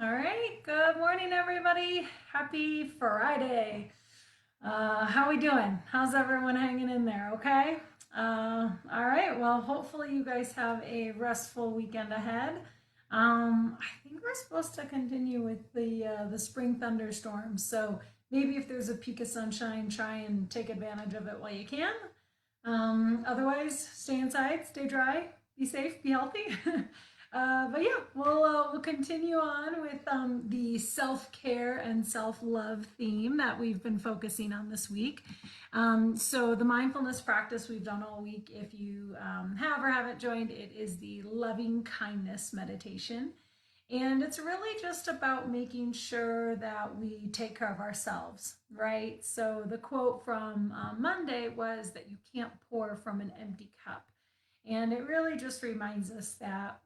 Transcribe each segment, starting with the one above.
All right, good morning, everybody. Happy Friday. How we doing? How's everyone hanging in there? Okay. All right. Well, hopefully you guys have a restful weekend ahead. I think we're supposed to continue with the spring thunderstorms. So maybe if there's a peak of sunshine, try and take advantage of it while you can. Otherwise, stay inside, stay dry, be safe, be healthy. But yeah, we'll continue on with the self care and self love theme that we've been focusing on this week. So the mindfulness practice we've done all week, if you have or haven't joined, it is the loving kindness meditation. And it's really just about making sure that we take care of ourselves, right? So the quote from Monday was that you can't pour from an empty cup. And it really just reminds us that,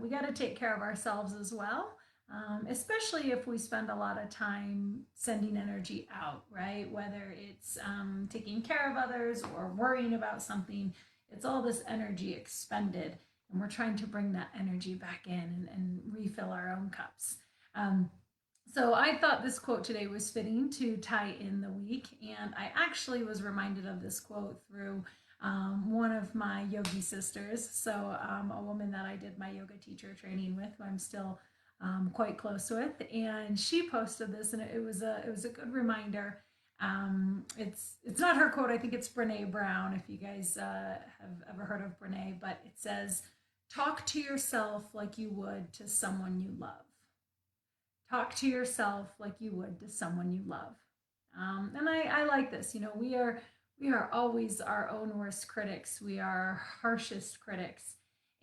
we got to take care of ourselves as well, especially if we spend a lot of time sending energy out, right? Whether it's taking care of others or worrying about something, it's all this energy expended and we're trying to bring that energy back in and refill our own cups. Um, so I thought this quote today was fitting to tie in the week, and I actually was reminded of this quote through one of my yogi sisters. So a woman that I did my yoga teacher training with, who I'm still quite close with, and she posted this, and it was a good reminder. It's not her quote. I think it's Brene Brown. If you guys have ever heard of Brene, but it says, talk to yourself like you would to someone you love. Talk to yourself like you would to someone you love. And I like this. We are always our own worst critics. We are our harshest critics.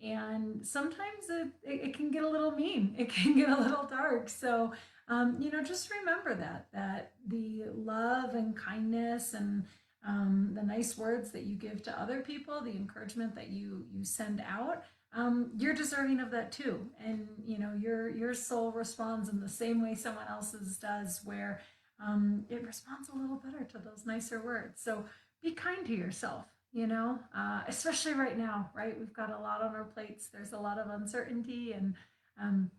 And sometimes it can get a little mean. It can get a little dark. So, just remember that the love and kindness and the nice words that you give to other people, the encouragement that you send out, you're deserving of that too. And your soul responds in the same way someone else's does, where it responds a little better to those nicer words. So be kind to yourself. Especially right now, right? We've got a lot on our plates. There's a lot of uncertainty, and um,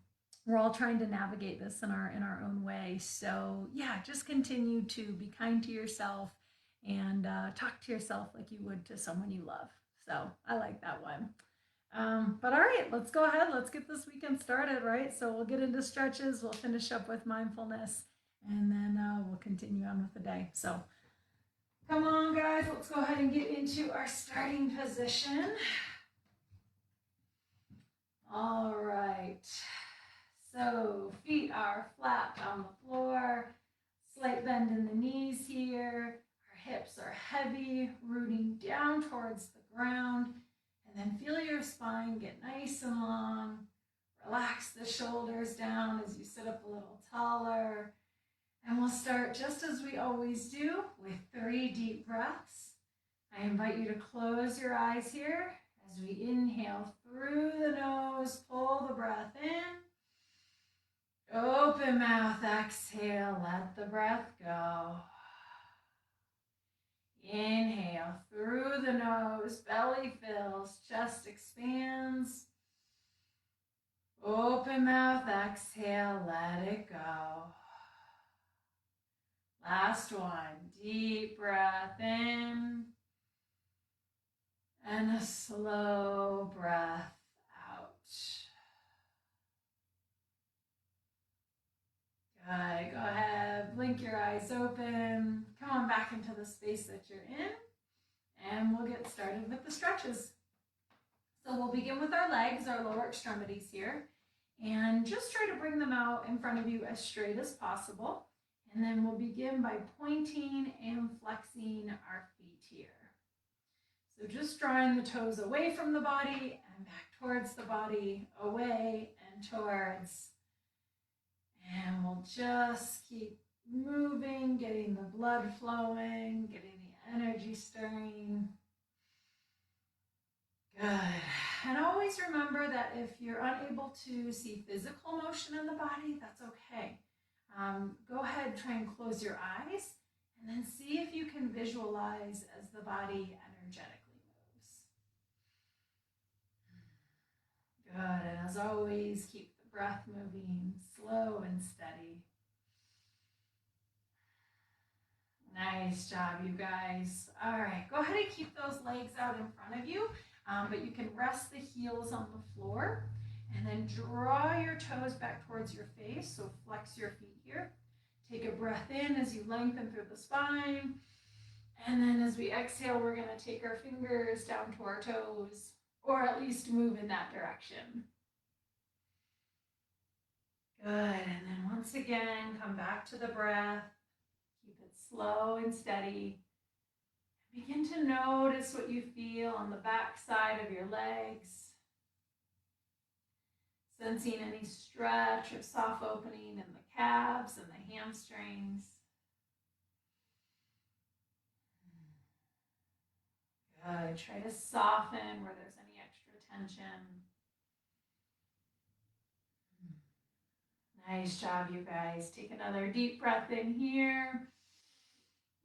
we're all trying to navigate this in our own way. So yeah, just continue to be kind to yourself and talk to yourself like you would to someone you love. So I like that one. But all right, let's go ahead. Let's get this weekend started, right? So we'll get into stretches. We'll finish up with mindfulness, and then we'll continue on with the day. So come on, guys. Let's go ahead and get into our starting position. All right. So feet are flat on the floor. Slight bend in the knees here. Our hips are heavy, rooting down towards the ground. And then feel your spine get nice and long. Relax the shoulders down as you sit up a little taller. And we'll start just as we always do with 3 deep breaths. I invite you to close your eyes here as we inhale through the nose, pull the breath in. Open mouth, exhale, let the breath go. Inhale through the nose, belly fills, chest expands. Open mouth, exhale, let it go. Last one, deep breath in and a slow breath out. Good, go ahead, blink your eyes open. Come on back into the space that you're in, and we'll get started with the stretches. So we'll begin with our legs, our lower extremities here, and just try to bring them out in front of you as straight as possible. And then we'll begin by pointing and flexing our feet here. So just drawing the toes away from the body and back towards the body, away and towards. And we'll just keep moving, getting the blood flowing, getting the energy stirring. Good. And always remember that if you're unable to see physical motion in the body, that's okay. Go ahead, try and close your eyes, and then see if you can visualize as the body energetically moves. Good, and as always, keep the breath moving, slow and steady. Nice job, you guys. All right, go ahead and keep those legs out in front of you, but you can rest the heels on the floor and then draw your toes back towards your face. So flex your feet here. Take a breath in as you lengthen through the spine. And then as we exhale, we're going to take our fingers down to our toes, or at least move in that direction. Good. And then once again, come back to the breath. Keep it slow and steady. Begin to notice what you feel on the back side of your legs. Sensing any stretch or soft opening in the calves and the hamstrings. Good. Try to soften where there's any extra tension. Nice job, you guys. Take another deep breath in here.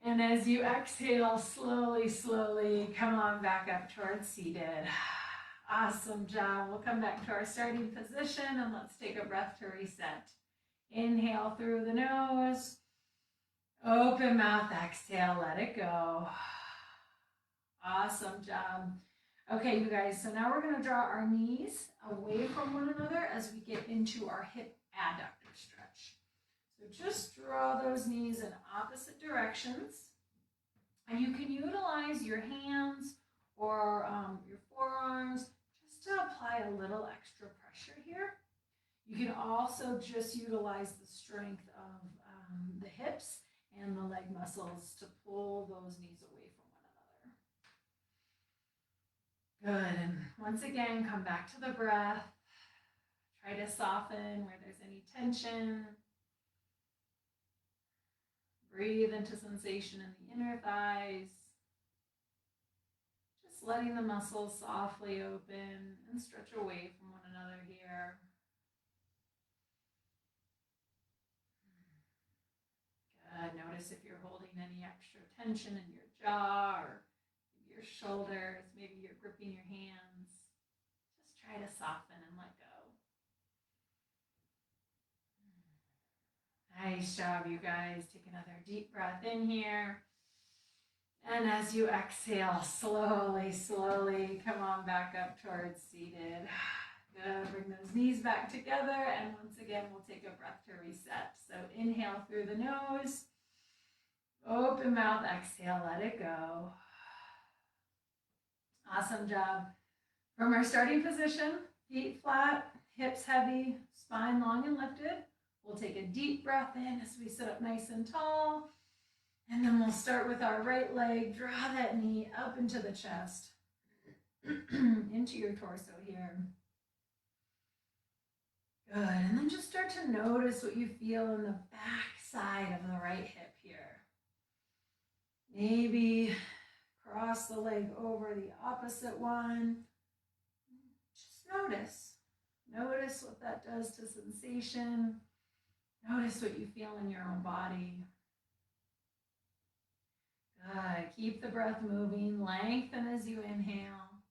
And as you exhale, slowly, slowly come on back up towards seated. Awesome job. We'll come back to our starting position and let's take a breath to reset. Inhale through the nose. Open mouth, exhale, let it go. Awesome job. Okay, you guys, so now we're going to draw our knees away from one another as we get into our hip adductor stretch. So just draw those knees in opposite directions. And you can utilize your hands or your forearms just to apply a little extra pressure here. You can also just utilize the strength of the hips and the leg muscles to pull those knees away from one another. Good, and once again, come back to the breath. Try to soften where there's any tension. Breathe into sensation in the inner thighs. Just letting the muscles softly open and stretch away from one another here. Good. Notice if you're holding any extra tension in your jaw or your shoulders. Maybe you're gripping your hands. Just try to soften and let go. Nice job, you guys. Take another deep breath in here. And as you exhale, slowly, slowly come on back up towards seated. Good. Bring those knees back together. And once again, we'll take a breath to reset. So inhale through the nose. Open mouth, exhale, let it go. Awesome job. From our starting position, feet flat, hips heavy, spine long and lifted. We'll take a deep breath in as we sit up nice and tall. And then we'll start with our right leg. Draw that knee up into the chest, into your torso here. Good. And then just start to notice what you feel in the back side of the right hip here. Maybe cross the leg over the opposite one. Just notice. Notice what that does to sensation. Notice what you feel in your own body. Good. Keep the breath moving. Lengthen as you inhale.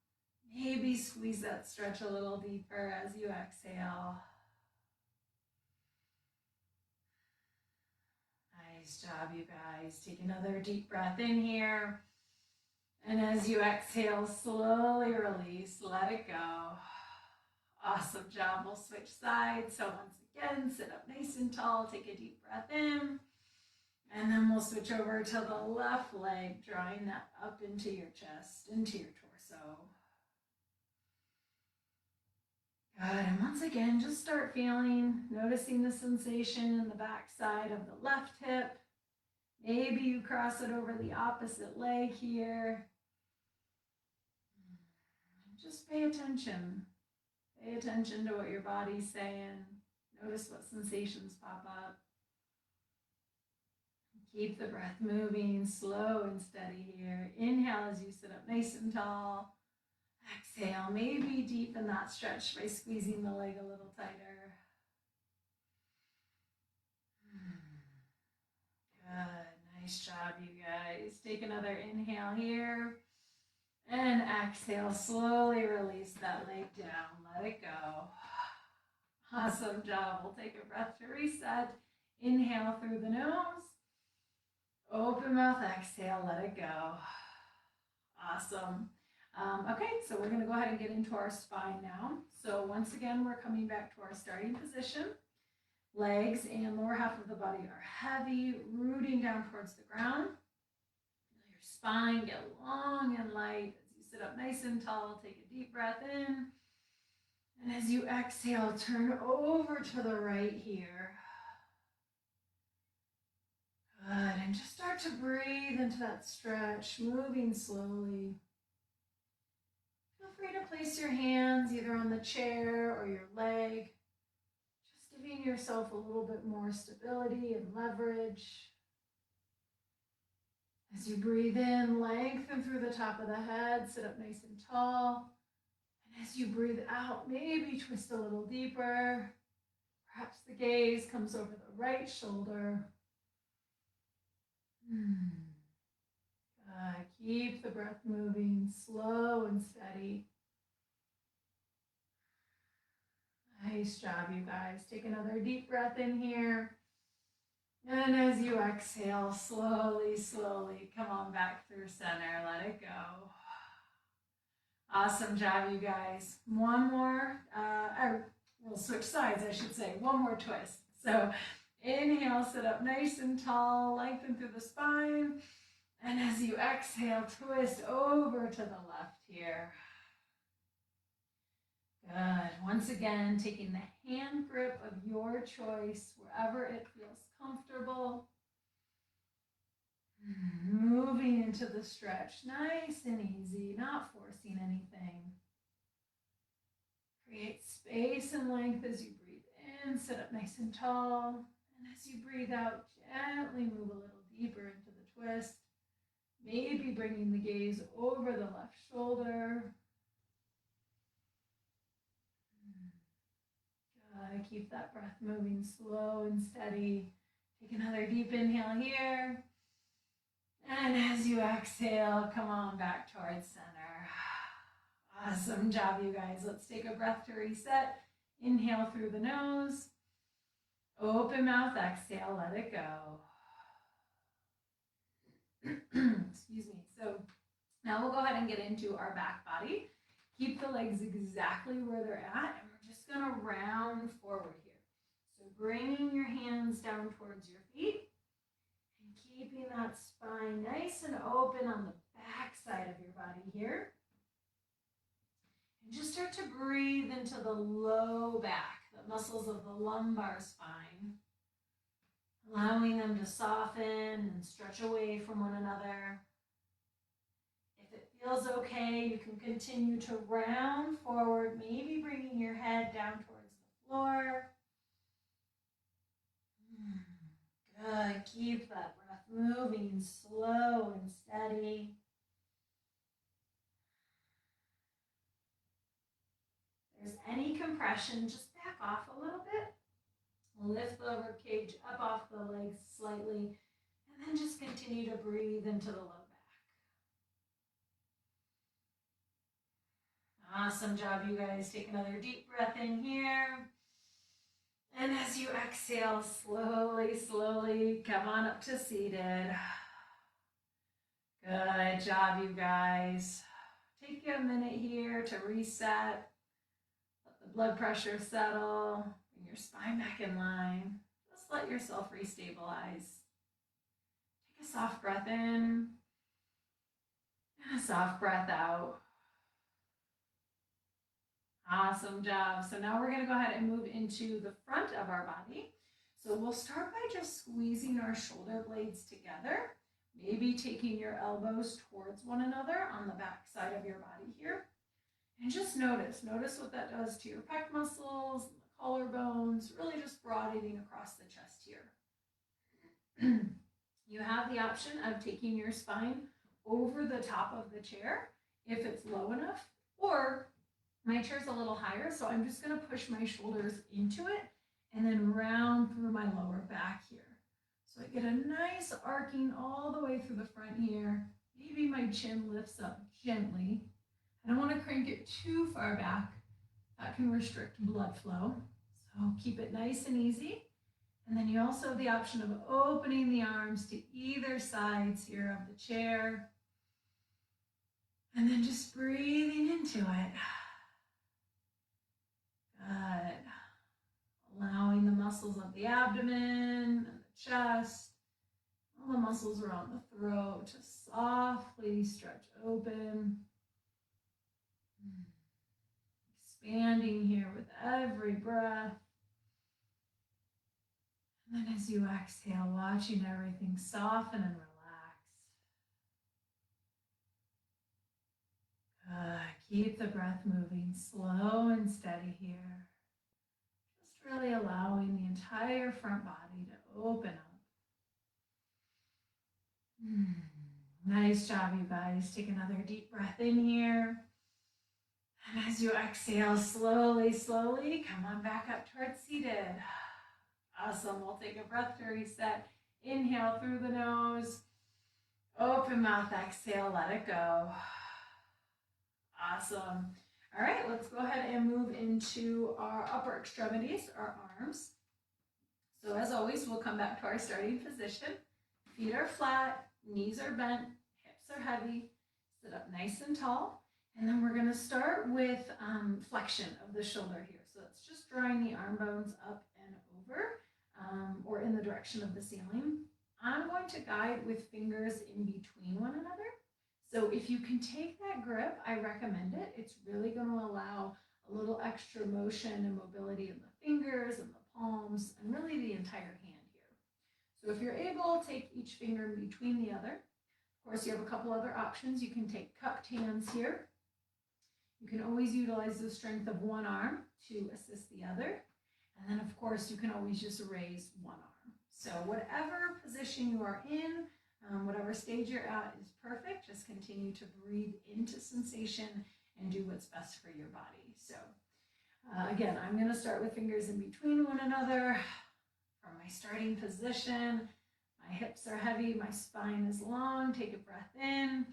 Maybe squeeze that stretch a little deeper as you exhale. Nice job, you guys. Take another deep breath in here. And as you exhale, slowly release. Let it go. Awesome job. We'll switch sides. So once again, sit up nice and tall. Take a deep breath in. And then we'll switch over to the left leg, drawing that up into your chest, into your torso. Good. And once again, just start feeling, noticing the sensation in the back side of the left hip. Maybe you cross it over the opposite leg here. Just pay attention. Pay attention to what your body's saying. Notice what sensations pop up. Keep the breath moving, slow and steady here. Inhale as you sit up nice and tall. Exhale, maybe deepen that stretch by squeezing the leg a little tighter. Good, nice job, you guys. Take another inhale here. And exhale, slowly release that leg down. Let it go. Awesome job. We'll take a breath to reset. Inhale through the nose. Open mouth, exhale, let it go. Awesome. Okay, so we're going to go ahead and get into our spine now. So once again, we're coming back to our starting position. Legs and lower half of the body are heavy, rooting down towards the ground. Feel your spine get long and light as you sit up nice and tall. Take a deep breath in. And as you exhale, turn over to the right here. Good, and just start to breathe into that stretch, moving slowly. Feel free to place your hands either on the chair or your leg, just giving yourself a little bit more stability and leverage. As you breathe in, lengthen through the top of the head, sit up nice and tall. And as you breathe out, maybe twist a little deeper. Perhaps the gaze comes over the right shoulder. Keep the breath moving, slow and steady. Nice job, you guys. Take another deep breath in here. And as you exhale, slowly, slowly, come on back through center. Let it go. Awesome job, you guys. One more, we'll switch sides, I should say. One more twist. So inhale, sit up nice and tall, lengthen through the spine. And as you exhale, twist over to the left here. Good. Once again, taking the hand grip of your choice, wherever it feels comfortable. Moving into the stretch, nice and easy, not forcing anything. Create space and length as you breathe in, sit up nice and tall. And as you breathe out, gently move a little deeper into the twist. Maybe bringing the gaze over the left shoulder. Good. Keep that breath moving slow and steady. Take another deep inhale here. And as you exhale, come on back towards center. Awesome job, you guys. Let's take a breath to reset. Inhale through the nose. Open mouth, exhale, let it go. Excuse me. So now we'll go ahead and get into our back body. Keep the legs exactly where they're at, and we're just going to round forward here. So bringing your hands down towards your feet and keeping that spine nice and open on the back side of your body here. And just start to breathe into the low back, the muscles of the lumbar spine, allowing them to soften and stretch away from one another. If it feels okay, you can continue to round forward, maybe bringing your head down towards the floor. Good. Keep that breath moving slow and steady. If there's any compression, just back off a little bit. Lift the ribcage up off the legs slightly, and then just continue to breathe into the low back. Awesome job, you guys. Take another deep breath in here. And as you exhale, slowly, slowly come on up to seated. Good job, you guys. Take a minute here to reset. Let the blood pressure settle. Bring your spine back in line. Just let yourself restabilize. Take a soft breath in and a soft breath out. Awesome job. So now we're going to go ahead and move into the front of our body. So we'll start by just squeezing our shoulder blades together, maybe taking your elbows towards one another on the back side of your body here. And just notice what that does to your pec muscles, and the collarbones, really just broadening across the chest here. You have the option of taking your spine over the top of the chair if it's low enough, or my chair's a little higher, so I'm just going to push my shoulders into it and then round through my lower back here. So I get a nice arcing all the way through the front here. Maybe my chin lifts up gently. I don't want to crank it too far back. That can restrict blood flow. keep it nice and easy. And then you also have the option of opening the arms to either sides here of the chair. And then just breathing into it. Good. Allowing the muscles of the abdomen and the chest, all the muscles around the throat to softly stretch open. Expanding here with every breath. And then as you exhale, watching everything soften and relax. Good. Keep the breath moving slow and steady here. Just really allowing the entire front body to open up. Nice job, you guys. Take another deep breath in here. And as you exhale, slowly, slowly, come on back up towards seated. Awesome. We'll take a breath to reset. Inhale through the nose. Open mouth, exhale, let it go. Awesome. All right, let's go ahead and move into our upper extremities, our arms. So as always, we'll come back to our starting position. Feet are flat, knees are bent, hips are heavy. Sit up nice and tall. And then we're going to start with flexion of the shoulder here. So it's just drawing the arm bones up and over or in the direction of the ceiling. I'm going to guide with fingers in between one another. So if you can take that grip, I recommend it. It's really going to allow a little extra motion and mobility in the fingers and the palms and really the entire hand here. So if you're able, take each finger in between the other. Of course, you have a couple other options. You can take cupped hands here. You can always utilize the strength of one arm to assist the other. And then, of course, you can always just raise one arm. So whatever position you are in, whatever stage you're at is perfect. Just continue to breathe into sensation and do what's best for your body. So again, I'm going to start with fingers in between one another. From my starting position, my hips are heavy, my spine is long. Take a breath in.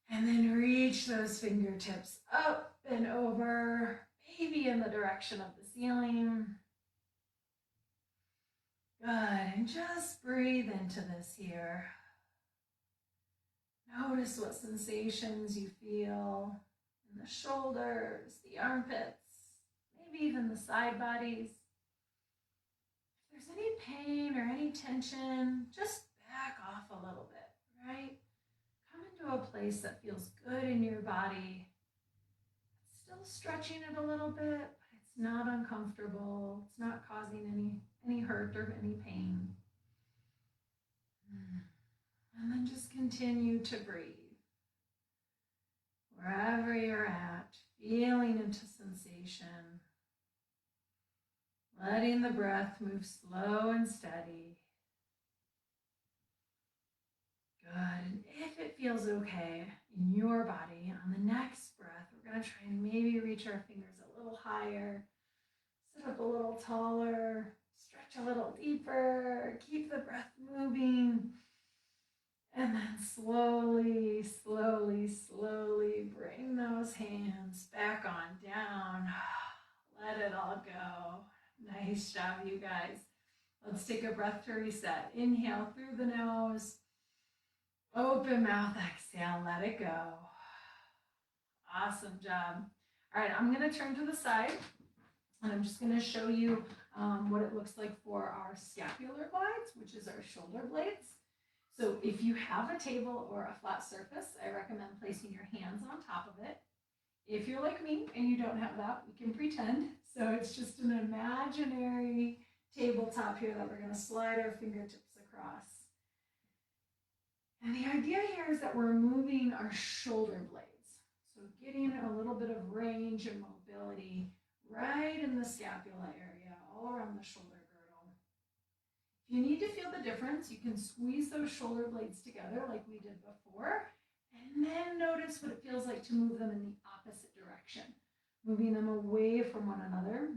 And then reach those fingertips up and over, maybe in the direction of the ceiling. Good, and just breathe into this here. Notice what sensations you feel in the shoulders, the armpits, maybe even the side bodies. If there's any pain or any tension, just back off a little bit, right? Come into a place that feels good in your body. It's still stretching it a little bit, but it's not uncomfortable. It's not causing any hurt or any pain. And then just continue to breathe. Wherever you're at, feeling into sensation. Letting the breath move slow and steady. Good. And if it feels okay in your body, on the next breath, we're going to try and maybe reach our fingers a little higher, sit up a little taller, stretch a little deeper, keep the breath moving, and then slowly, slowly, slowly bring those hands back on down. Let it all go. Nice job, you guys. Let's take a breath to reset. Inhale through the nose. Open mouth, exhale, let it go. Awesome job. All right, I'm going to turn to the side, and I'm just going to show you what it looks like for our scapular glides, which is our shoulder blades. So if you have a table or a flat surface, I recommend placing your hands on top of it. If you're like me and you don't have that, we can pretend. So it's just an imaginary tabletop here that we're going to slide our fingertips across. And the idea here is that we're moving our shoulder blades. So getting a little bit of range and mobility right in the scapula area, all around the shoulder girdle. If you need to feel the difference, you can squeeze those shoulder blades together like we did before, and then notice what it feels like to move them in the opposite direction, moving them away from one another.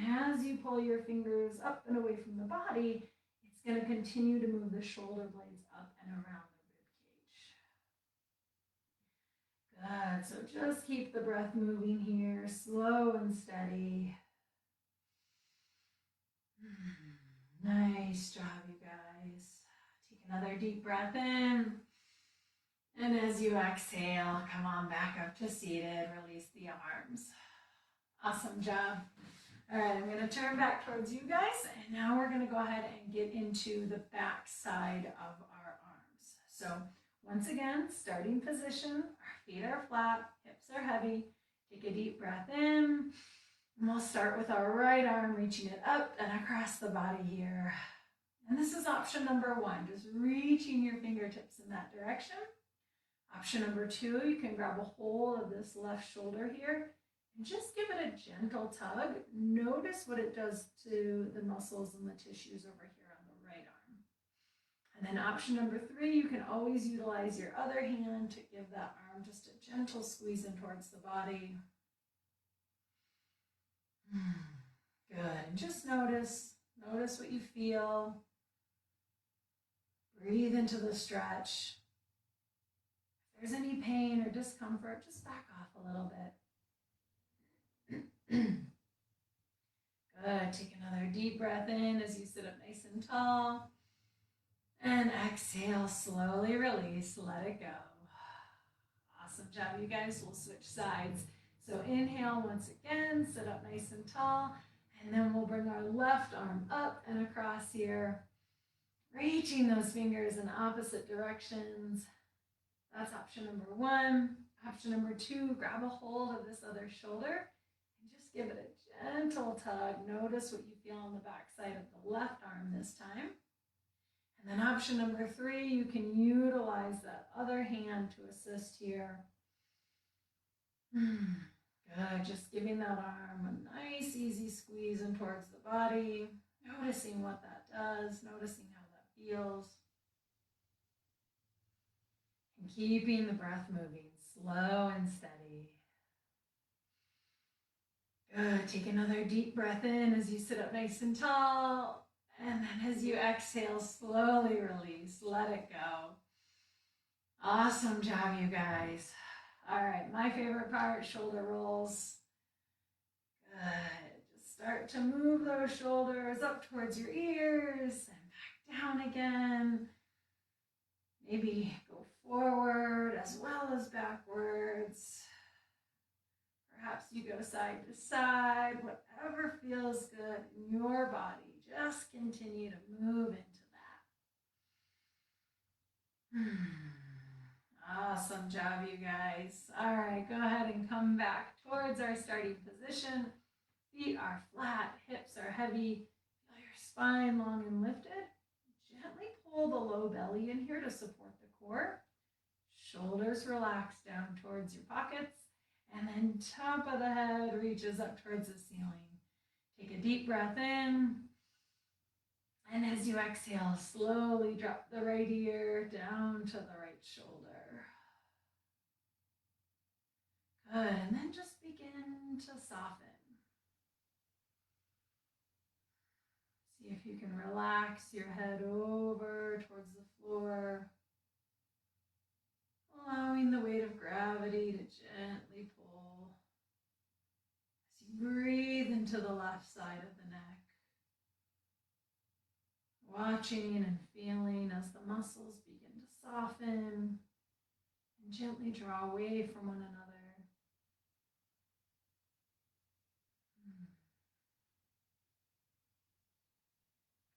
And as you pull your fingers up and away from the body, it's going to continue to move the shoulder blades up and around. Good, so just keep the breath moving here, slow and steady. Nice job, you guys. Take another deep breath in. And as you exhale, come on back up to seated. Release the arms. Awesome job. All right, I'm going to turn back towards you guys. And now we're going to go ahead and get into the back side of our arms. So once again, starting position. Our feet are flat, hips are heavy. Take a deep breath in. And we'll start with our right arm, reaching it up and across the body here. And this is option number one, just reaching your fingertips in that direction. Option number two, you can grab a hold of this left shoulder here and just give it a gentle tug. Notice what it does to the muscles and the tissues over here on the right arm. And then option number three, you can always utilize your other hand to give that arm just a gentle squeeze in towards the body. Good. And just notice what you feel. Breathe into the stretch. If there's any pain or discomfort, just back off a little bit. Good. Take another deep breath in as you sit up nice and tall. And exhale, slowly release, let it go. Awesome job, you guys. We'll switch sides. So inhale once again, sit up nice and tall, and then we'll bring our left arm up and across here, reaching those fingers in opposite directions. That's option number one. Option number two, grab a hold of this other shoulder and just give it a gentle tug. Notice what you feel on the back side of the left arm this time. And then option number three, you can utilize that other hand to assist here. Good, just giving that arm a nice easy squeeze in towards the body, noticing what that does, noticing how that feels. And keeping the breath moving, slow and steady. Good, take another deep breath in as you sit up nice and tall. And then as you exhale, slowly release, let it go. Awesome job, you guys. All right, my favorite part, shoulder rolls. Good. Just start to move those shoulders up towards your ears and back down again. Maybe go forward as well as backwards. Perhaps you go side to side, whatever feels good in your body. Just continue to move into that. Awesome job, you guys. All right, go ahead and come back towards our starting position. Feet are flat, hips are heavy. Feel your spine long and lifted. Gently pull the low belly in here to support the core. Shoulders relax down towards your pockets. And then top of the head reaches up towards the ceiling. Take a deep breath in. And as you exhale, slowly drop the right ear down to the right shoulder. Good, and then just begin to soften. See if you can relax your head over towards the floor, allowing the weight of gravity to gently pull as you breathe into the left side of the neck. Watching and feeling as the muscles begin to soften and gently draw away from one another.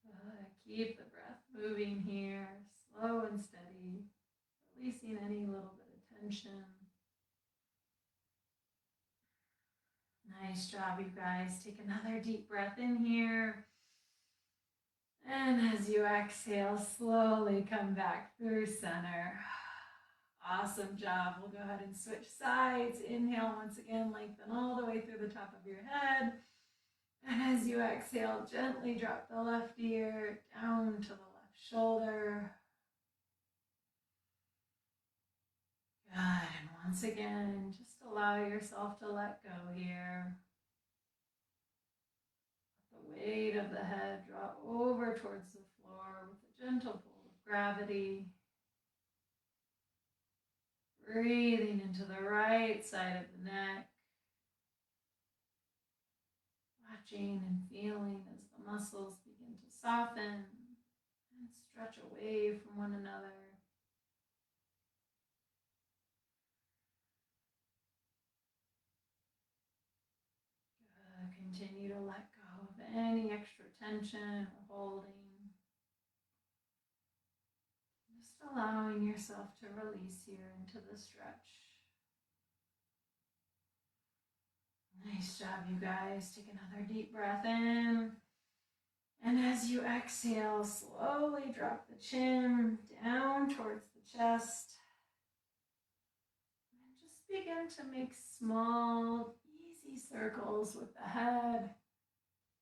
Good. Keep the breath moving here, slow and steady, releasing any little bit of tension. Nice job, you guys. Take another deep breath in here. And as you exhale, slowly come back through center. Awesome job. We'll go ahead and switch sides. Inhale once again, lengthen all the way through the top of your head. And as you exhale, gently drop the left ear down to the left shoulder. Good. And once again, just allow yourself to let go here. The weight of the head drop over towards the floor with a gentle pull of gravity. Breathing into the right side of the neck. Watching and feeling as the muscles begin to soften and stretch away from one another. Good. Continue to let go of any extra tension or holding. Just allowing yourself to release here into the stretch. Nice job, you guys. Take another deep breath in. And as you exhale, slowly drop the chin down towards the chest. And just begin to make small, easy circles with the head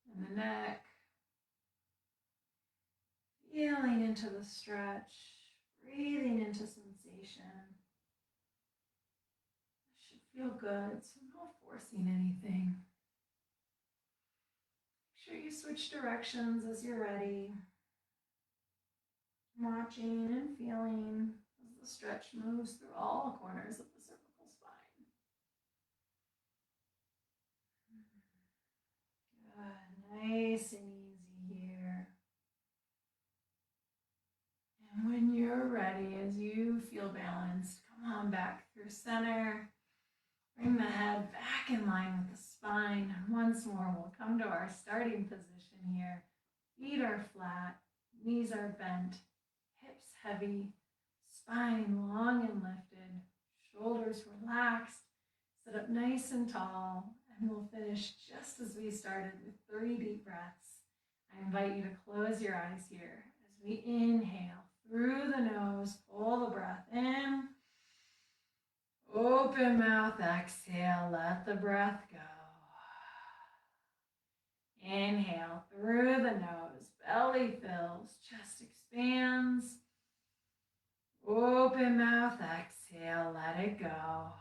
and the neck. Feeling into the stretch, breathing into sensation. It should feel good, so no forcing anything. Make sure you switch directions as you're ready. Watching and feeling as the stretch moves through all corners of the cervical spine. Good, nice and easy here. And when you're ready, as you feel balanced, come on back through center. Bring the head back in line with the spine. And once more, we'll come to our starting position here. Feet are flat, knees are bent, hips heavy, spine long and lifted, shoulders relaxed. Sit up nice and tall, and we'll finish just as we started with 3 deep breaths. I invite you to close your eyes here as we inhale through the nose, pull the breath in. Open mouth, exhale, let the breath go. Inhale through the nose, belly fills, chest expands. Open mouth, exhale, let it go.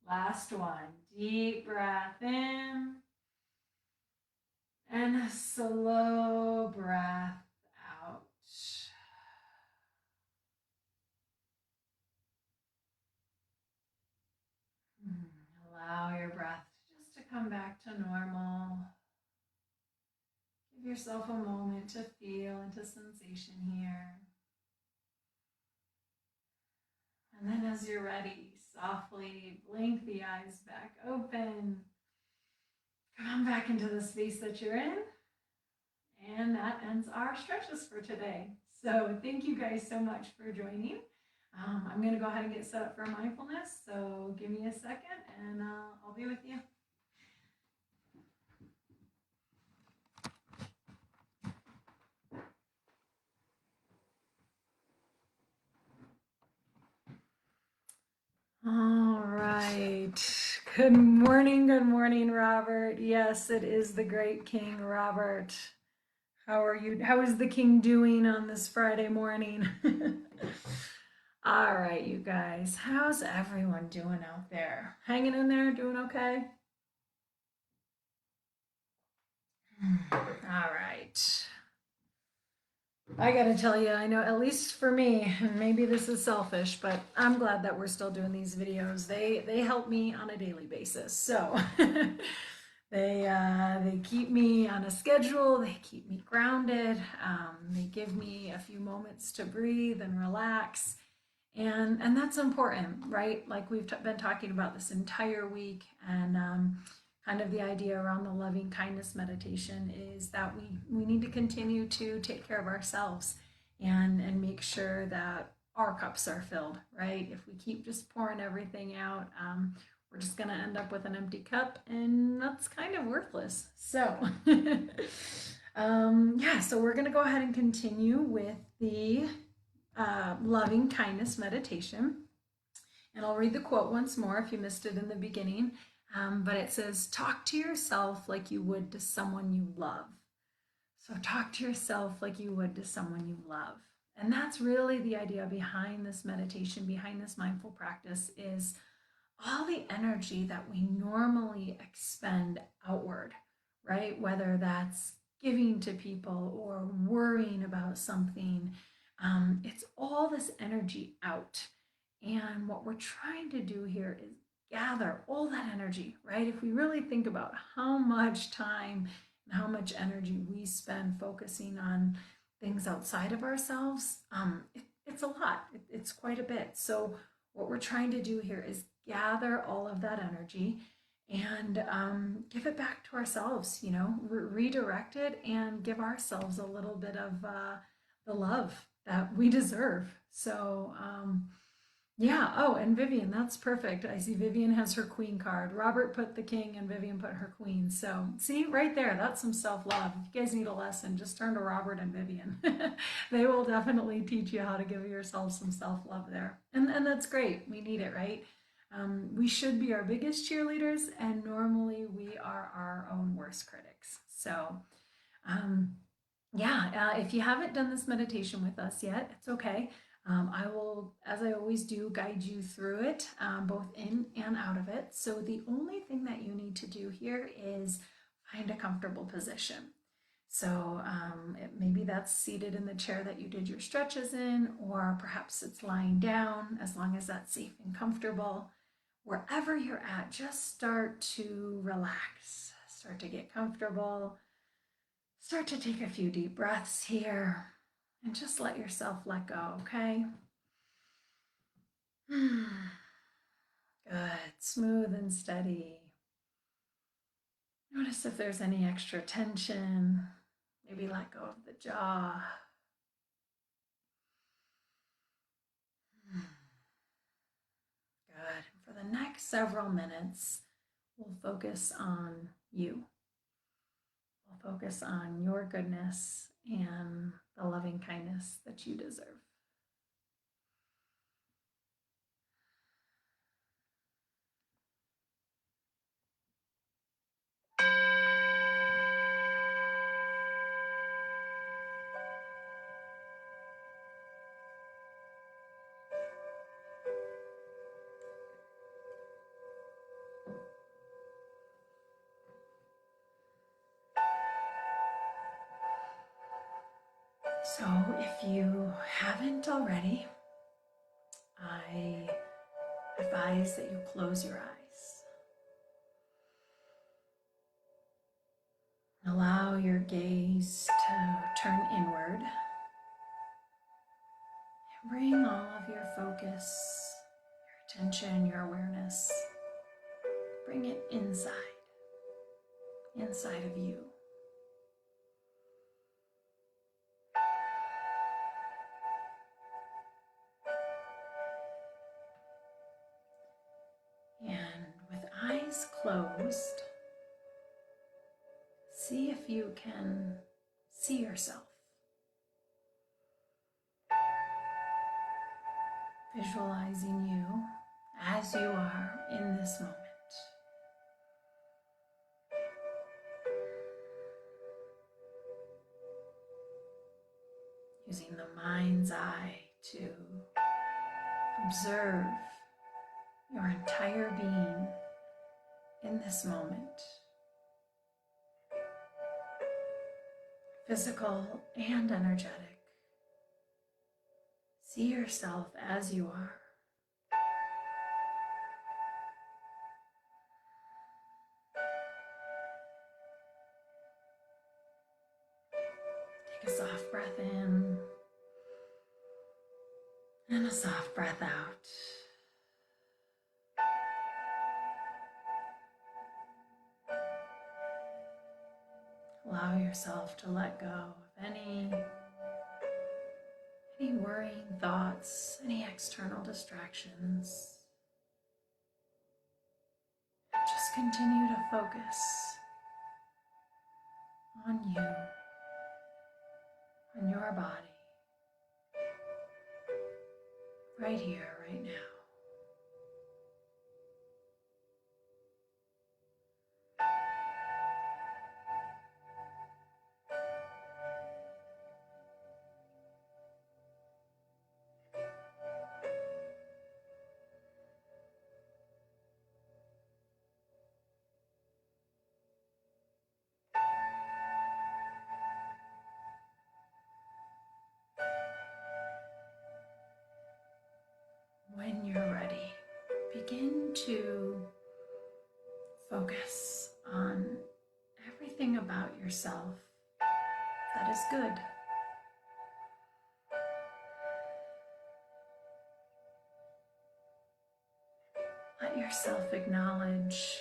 Last one, deep breath in. And a slow breath out. Allow your breath just to come back to normal. Give yourself a moment to feel into sensation here. And then as you're ready, softly blink the eyes back open. Come on back into the space that you're in. And that ends our stretches for today. So thank you guys so much for joining. I'm going to go ahead and get set up for mindfulness. So give me a second and I'll be with you. All right. Good morning, Robert. Yes, it is the great King Robert. How are you? How is the King doing on this Friday morning? All right, you guys. How's everyone doing out there? Hanging in there? Doing okay? All right. I gotta tell you, I know at least for me, and maybe this is selfish, but I'm glad that we're still doing these videos. They help me on a daily basis. So they keep me on a schedule. They keep me grounded. They give me a few moments to breathe and relax. And that's important, right? Like we've been talking about this entire week, and kind of the idea around the loving kindness meditation is that we need to continue to take care of ourselves and make sure that our cups are filled, right? If we keep just pouring everything out, we're just going to end up with an empty cup, and that's kind of worthless. So yeah, so we're going to go ahead and continue with the loving kindness meditation. And I'll read the quote once more if you missed it in the beginning. But it says, talk to yourself like you would to someone you love. So talk to yourself like you would to someone you love. And that's really the idea behind this meditation, behind this mindful practice, is all the energy that we normally expend outward, right? Whether that's giving to people or worrying about something, it's all this energy out. And what we're trying to do here is gather all that energy, right? If we really think about how much time and how much energy we spend focusing on things outside of ourselves, it's a lot. It's quite a bit. So what we're trying to do here is gather all of that energy and give it back to ourselves, redirect it and give ourselves a little bit of the love that we deserve. So, yeah. Oh, and Vivian, that's perfect. I see Vivian has her queen card. Robert put the king and Vivian put her queen. So, see, right there, that's some self love. If you guys need a lesson, just turn to Robert and Vivian. They will definitely teach you how to give yourself some self love there. And that's great. We need it, right? We should be our biggest cheerleaders, and normally we are our own worst critics. So, yeah, if you haven't done this meditation with us yet, it's okay. I will, as I always do, guide you through it, both in and out of it. So the only thing that you need to do here is find a comfortable position. So maybe that's seated in the chair that you did your stretches in, or perhaps it's lying down, as long as that's safe and comfortable. Wherever you're at, just start to relax, start to get comfortable, start to take a few deep breaths here, and just let yourself let go, okay? Good, smooth and steady. Notice if there's any extra tension. Maybe let go of the jaw. Good. For the next several minutes, we'll focus on you. We'll focus on your goodness and the loving kindness that you deserve. So if you haven't already, I advise that you close your eyes. Allow your gaze to turn inward. And bring all of your focus, your attention, your awareness, bring it inside of you. And with eyes closed, see if you can see yourself. Visualizing you as you are in this moment. Using the mind's eye to observe your entire being in this moment. Physical and energetic. See yourself as you are. Take a soft breath in and a soft breath out. Allow yourself to let go of any worrying thoughts, any external distractions. Just continue to focus on you, on your body, right here, right now. When you're ready, begin to focus on everything about yourself that is good. Let yourself acknowledge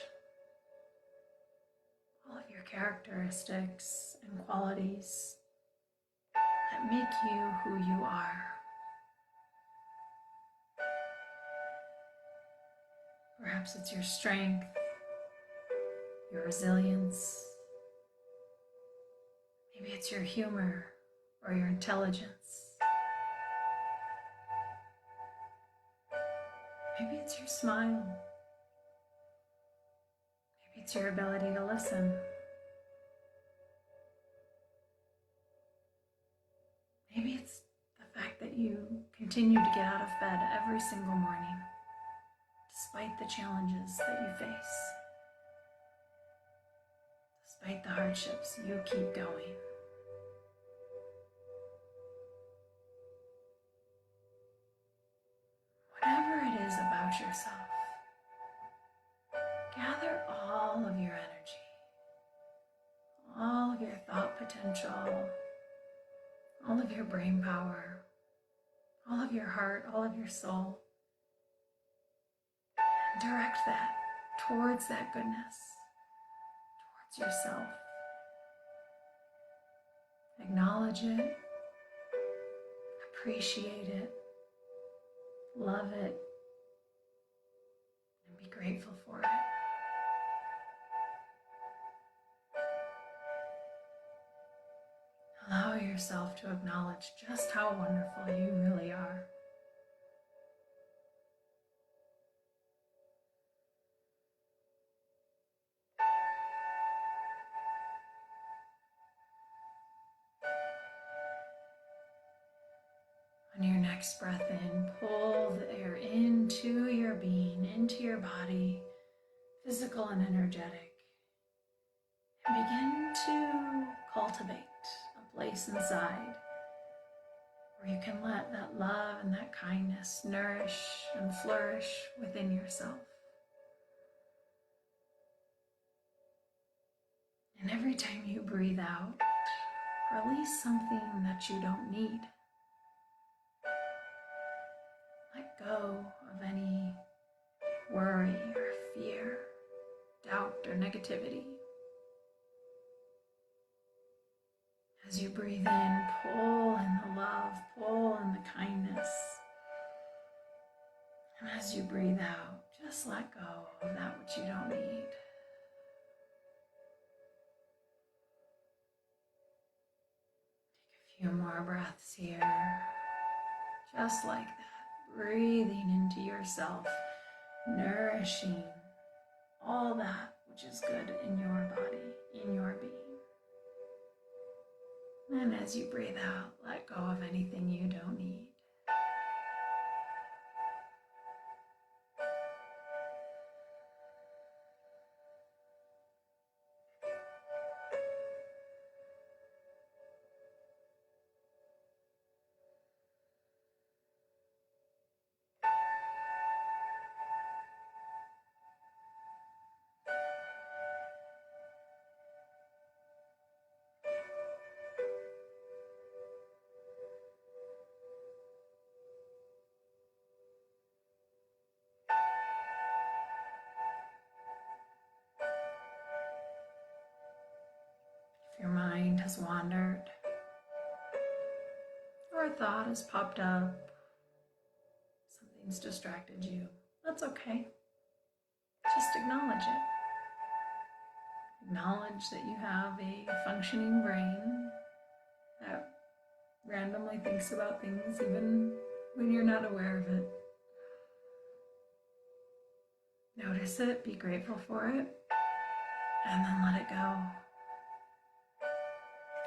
all of your characteristics and qualities that make you who you are. Perhaps it's your strength, your resilience. Maybe it's your humor or your intelligence. Maybe it's your smile. Maybe it's your ability to listen. Maybe it's the fact that you continue to get out of bed every single morning, despite the challenges that you face. Despite the hardships, you keep going. Whatever it is about yourself, gather all of your energy, all of your thought potential, all of your brain power, all of your heart, all of your soul, and direct that towards that goodness, towards yourself. Acknowledge it, appreciate it, love it, and be grateful for it. Allow yourself to acknowledge just how wonderful you really are. On your next breath in, pull the air into your being, into your body, physical and energetic, and begin to cultivate a place inside where you can let that love and that kindness nourish and flourish within yourself. And every time you breathe out, release something that you don't need. Let go of any worry or fear, doubt or negativity. As you breathe in, pull in the love, pull in the kindness. And as you breathe out, just let go of that which you don't need. Take a few more breaths here, just like that, breathing into yourself, nourishing all that which is good in your body, in your being. And as you breathe out, let go of anything you don't need. If your mind has wandered, or a thought has popped up, something's distracted you, that's okay. Just acknowledge it. Acknowledge that you have a functioning brain that randomly thinks about things even when you're not aware of it. Notice it, be grateful for it, and then let it go.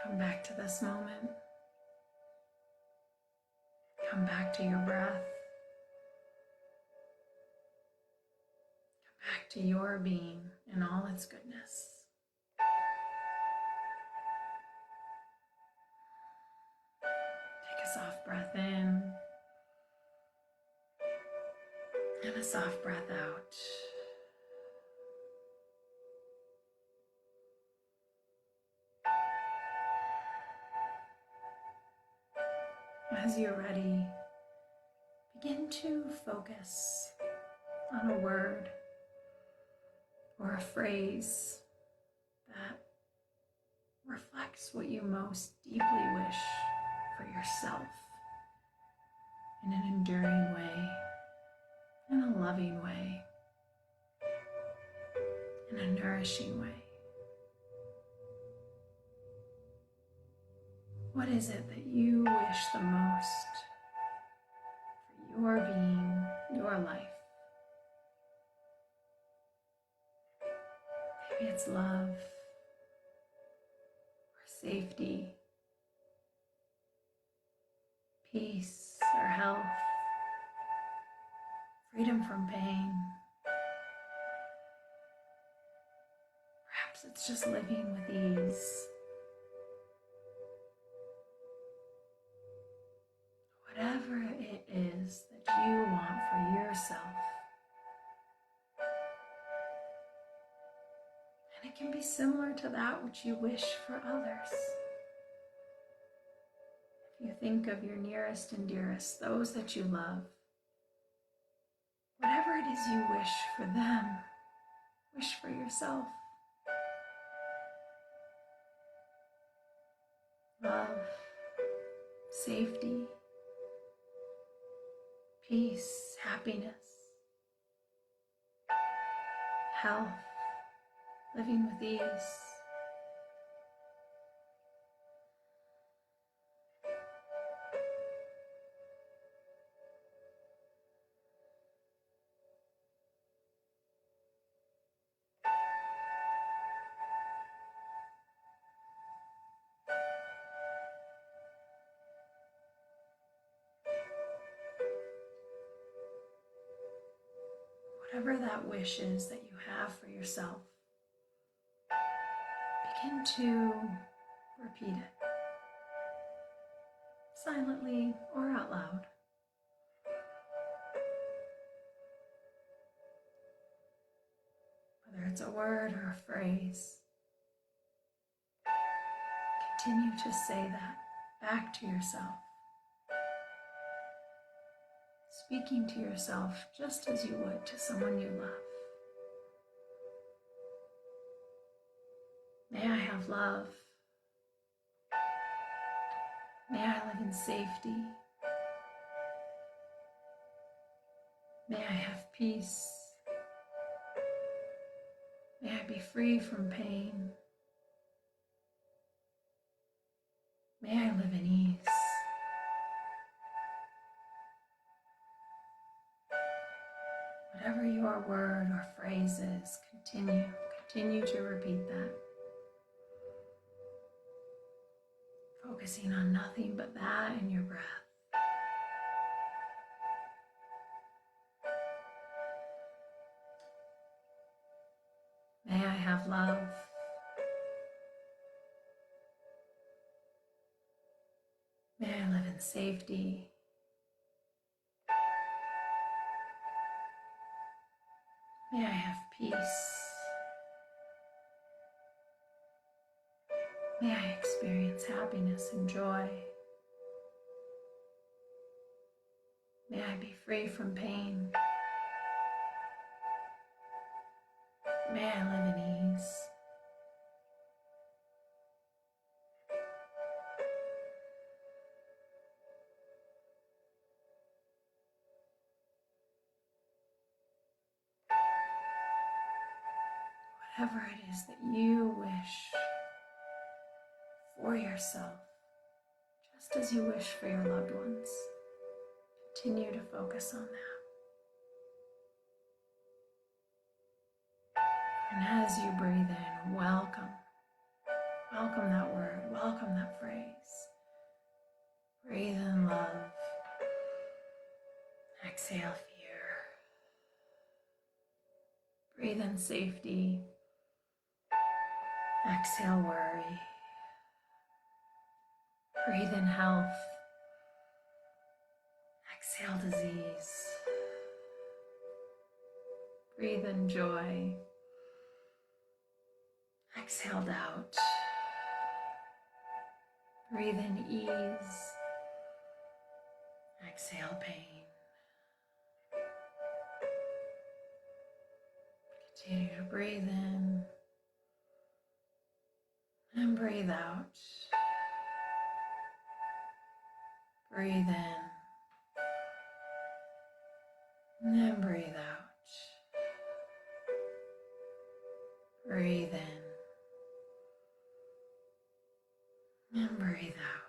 Come back to this moment. Come back to your breath. Come back to your being in all its goodness. Take a soft breath in and a soft breath out. as you're ready, begin to focus on a word or a phrase that reflects what you most deeply wish for yourself in an enduring way, in a loving way, in a nourishing way. What is it that you wish the most for your being, your life? Maybe it's love, or safety, peace, or health, freedom from pain. Perhaps it's just living with ease. Whatever it is that you want for yourself. And it can be similar to that which you wish for others. If you think of your nearest and dearest, those that you love, whatever it is you wish for them, wish for yourself. Love, safety, peace, happiness, health, living with ease. Whatever that wish is that you have for yourself, begin to repeat it, silently or out loud. Whether it's a word or a phrase, continue to say that back to yourself, speaking to yourself just as you would to someone you love. May I have love. May I live in safety. May I have peace. May I be free from pain. May I live in ease. Whatever your word or phrase is, continue to repeat that. Focusing on nothing but that and your breath. May I have love. May I live in safety. May I have peace. May I experience happiness and joy. May I be free from pain. May I live in ease. Whatever it is that you wish for yourself, just as you wish for your loved ones, continue to focus on that. And as you breathe in, welcome that word, welcome that phrase. Breathe in love, exhale fear. Breathe in safety, exhale worry. Breathe in health, exhale disease. Breathe in joy, exhale doubt. Breathe in ease, exhale pain. Continue to breathe in and breathe out. Breathe in and then breathe out. Breathe in and breathe out.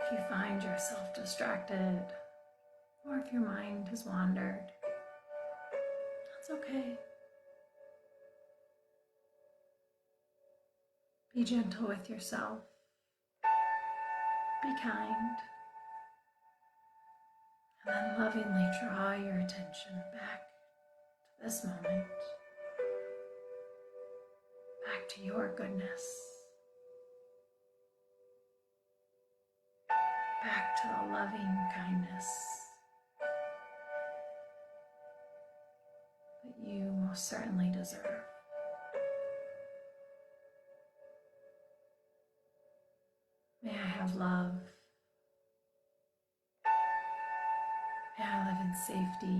If you find yourself distracted, or if your mind has wandered, that's okay. Be gentle with yourself. Be kind. And then lovingly draw your attention back to this moment, back to your goodness, back to the loving kindness that you most certainly deserve. May I have love. May I live in safety.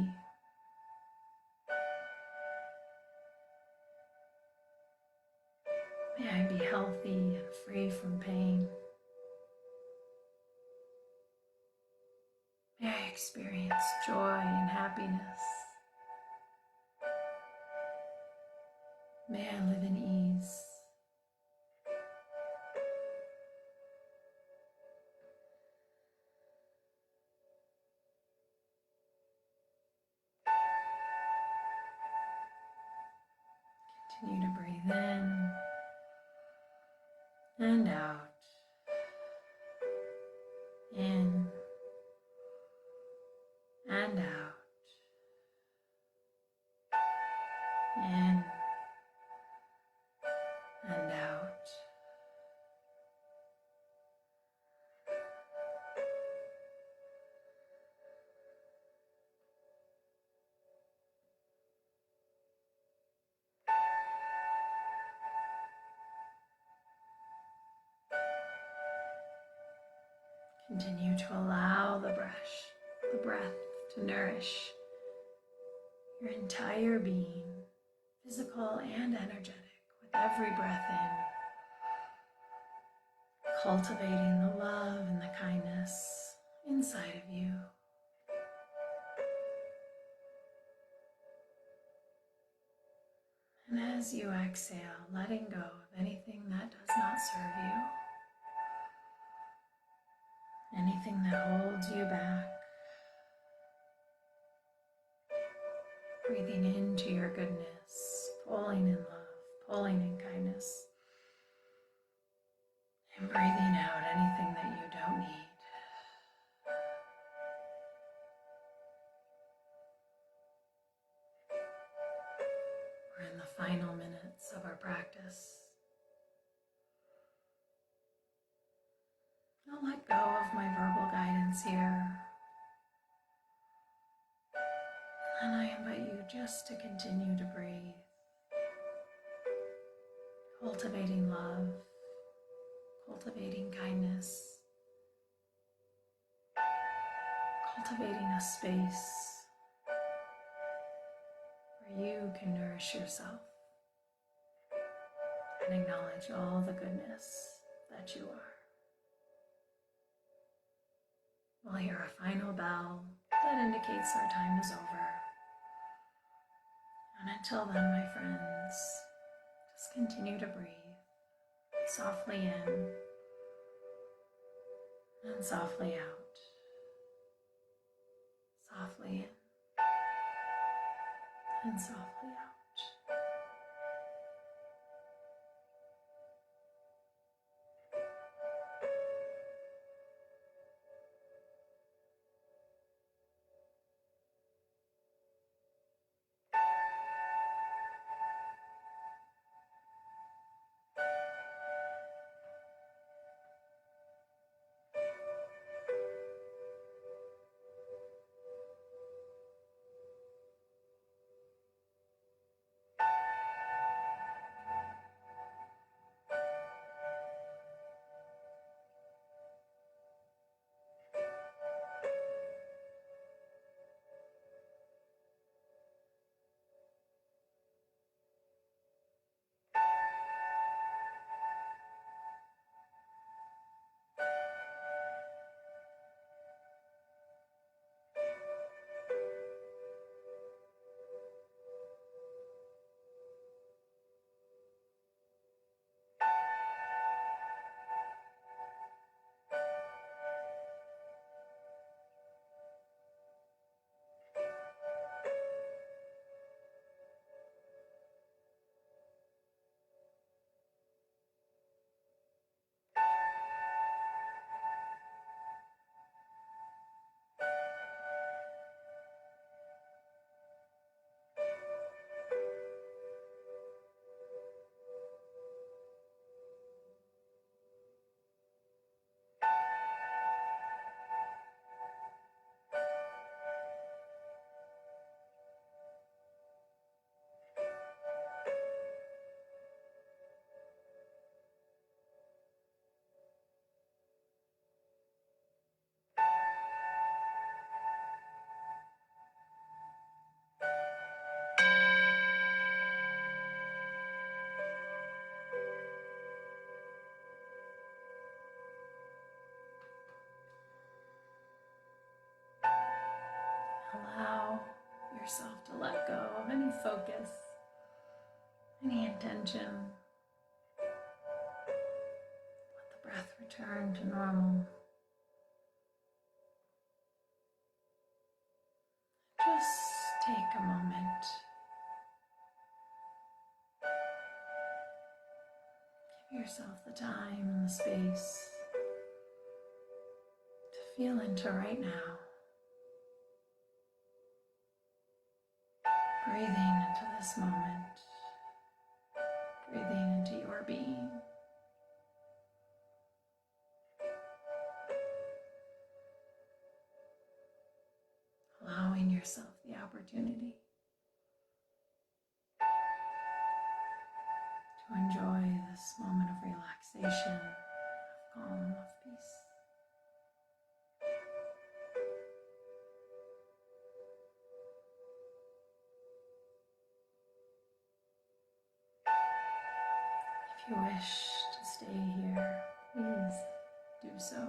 May I be healthy and free from pain. May I experience joy and happiness. May I live in ease. Continue to breathe in and out. In and out. In and out. Continue to allow the breath to nourish your entire being, physical and energetic, with every breath in, cultivating the love and the kindness inside of you. And as you exhale, letting go of anything that does not serve you, anything that holds you back. Breathing into your goodness, pulling in love, pulling in kindness, and breathing out anything that you don't need. We're in the final minutes of our practice. I'll let go of my verbal guidance here. And I invite you just to continue to breathe, cultivating love, cultivating kindness, cultivating a space where you can nourish yourself and acknowledge all the goodness that you are. We'll hear a final bell that indicates our time is over. And until then, my friends, just continue to breathe softly in and softly out. Softly in and softly out. yourself to let go of any focus, any intention. Let the breath return to normal. Just take a moment. Give yourself the time and the space to feel into right now. Breathing into this moment. Breathing into your being. Allowing yourself the opportunity to enjoy this moment of relaxation, of calm, of peace. If you wish to stay here, please do so.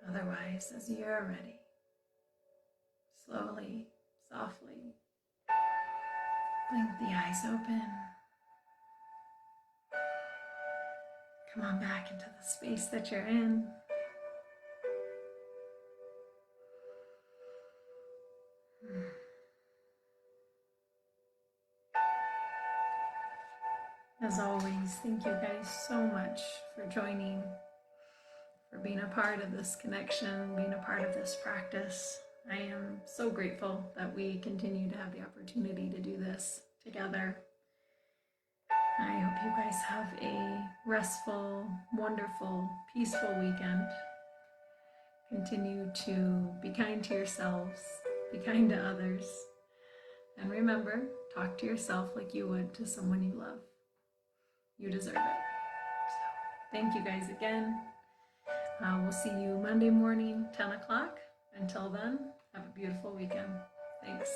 Otherwise, as you're ready, slowly, softly, blink the eyes open. Come on back into the space that you're in. As always, thank you guys so much for joining, for being a part of this connection, being a part of this practice. I am so grateful that we continue to have the opportunity to do this together. I hope you guys have a restful, wonderful, peaceful weekend. Continue to be kind to yourselves, be kind to others, and remember, talk to yourself like you would to someone you love. You deserve it. So, thank you guys again. We'll see you Monday morning, 10 o'clock. Until then, have a beautiful weekend. Thanks.